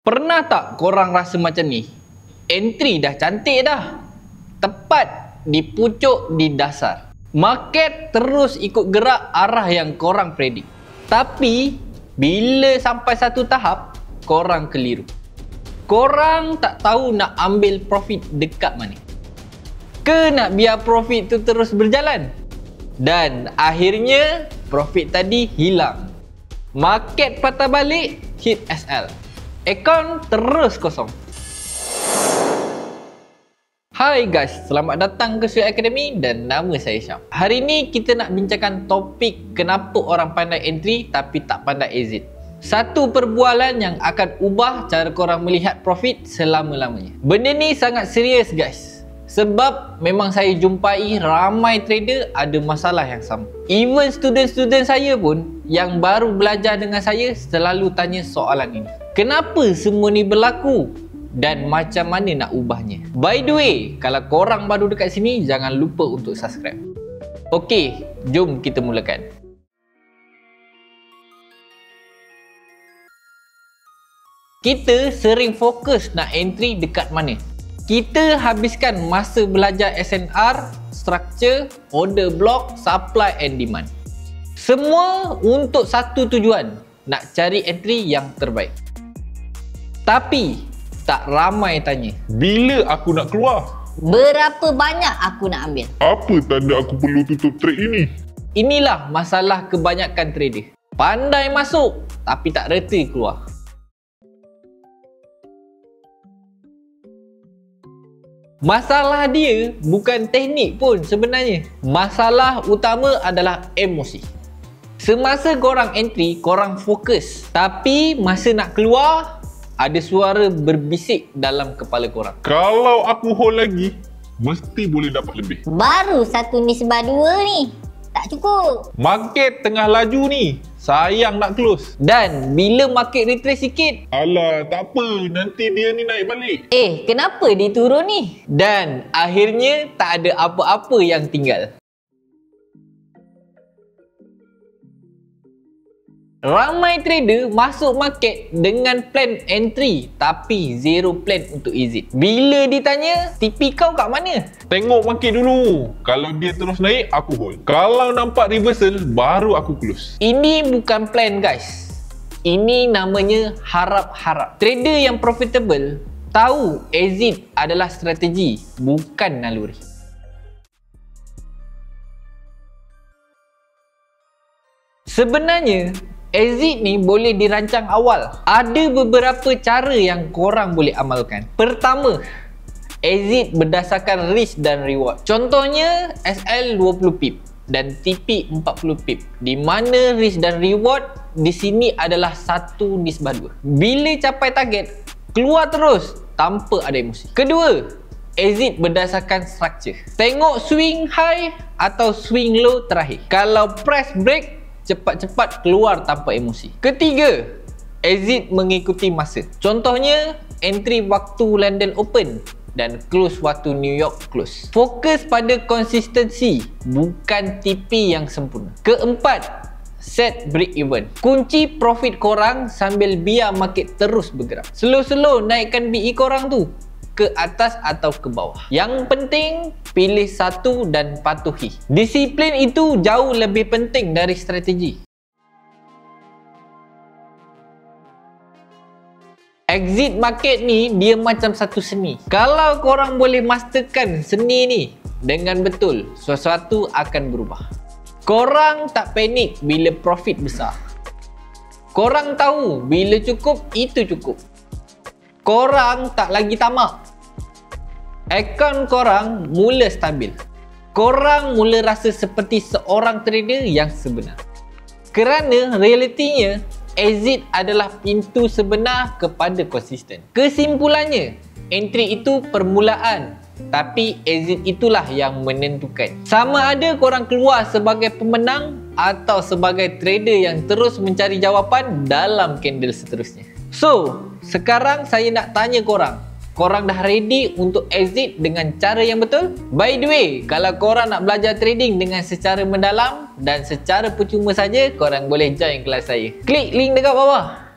Pernah tak korang rasa macam ni? Entry dah cantik dah, tepat di pucuk di dasar. Market terus ikut gerak arah yang korang predik. Tapi bila sampai satu tahap, korang keliru. Korang tak tahu nak ambil profit dekat mana. Ke nak biar profit tu terus berjalan? Dan akhirnya profit tadi hilang. Market patah balik, hit SL. Akaun terus kosong. Hai guys, selamat datang ke Syed Academy dan nama saya Syam. Hari ni kita nak bincangkan topik kenapa orang pandai entry tapi tak pandai exit. Satu perbualan yang akan ubah cara korang melihat profit selama-lamanya. Benda ni sangat serius guys. Sebab memang saya jumpai ramai trader ada masalah yang sama. Even student-student saya pun yang baru belajar dengan saya selalu tanya soalan ini. Kenapa semua ni berlaku? Dan macam mana nak ubahnya? By the way, kalau korang baru dekat sini, jangan lupa untuk subscribe. Okey, jom kita mulakan. Kita sering fokus nak entry dekat mana? Kita habiskan masa belajar SNR, structure, order block, supply and demand. Semua untuk satu tujuan, nak cari entry yang terbaik. Tapi tak ramai tanya, bila aku nak keluar? Berapa banyak aku nak ambil? Apa tanda aku perlu tutup trade ini? Inilah masalah kebanyakan trader. Pandai masuk tapi tak reti keluar. Masalah dia bukan teknik pun sebenarnya. Masalah utama adalah emosi. Semasa korang entry, korang fokus. Tapi masa nak keluar, ada suara berbisik dalam kepala korang. Kalau aku hold lagi, mesti boleh dapat lebih. Baru satu nisbah 2 ni. Tak cukup. Market tengah laju ni, sayang nak close. Dan bila market retrace sikit, Alah, tak apa, nanti dia ni naik balik. Kenapa dia turun ni? dan akhirnya tak ada apa-apa yang tinggal. Ramai trader masuk market dengan plan entry tapi zero plan untuk exit. Bila ditanya, TP kau kat mana? Tengok market dulu. Kalau dia terus naik, aku hold. Kalau nampak reversal, baru aku close. Ini bukan plan guys. Ini namanya harap-harap. Trader yang profitable tahu exit adalah strategi, bukan naluri. Sebenarnya exit ni boleh dirancang awal. Ada beberapa cara yang korang boleh amalkan. Pertama, exit berdasarkan risk dan reward. Contohnya SL 20 pip dan TP 40 pip. Di mana risk dan reward di sini adalah 1:2. Bila capai target, keluar terus tanpa ada emosi. Kedua, exit berdasarkan structure. Tengok swing high atau swing low terakhir. Kalau press break, cepat-cepat keluar tanpa emosi. Ketiga, exit mengikuti masa. Contohnya, entry waktu London Open dan close waktu New York close. Fokus pada konsistensi, bukan TP yang sempurna. Keempat, set break even. Kunci profit korang sambil biar market terus bergerak. Slow-slow naikkan BE korang tu ke atas atau ke bawah. Yang penting pilih satu dan patuhi. Disiplin itu jauh lebih penting dari strategi. Exit market ni dia macam satu seni. Kalau korang boleh masterkan seni ni dengan betul, sesuatu akan berubah. Korang tak panik bila profit besar. Korang tahu bila cukup itu cukup. Korang tak lagi tamak. Akaun korang mula stabil. Korang mula rasa seperti seorang trader yang sebenar. Kerana realitinya, exit adalah pintu sebenar kepada konsisten. Kesimpulannya, entry itu permulaan, tapi exit itulah yang menentukan. Sama ada korang keluar sebagai pemenang atau sebagai trader yang terus mencari jawapan dalam candle seterusnya. So, sekarang saya nak tanya korang. Korang dah ready untuk exit dengan cara yang betul? By the way, kalau korang nak belajar trading dengan secara mendalam dan secara percuma saja, korang boleh join kelas saya. Klik link dekat bawah.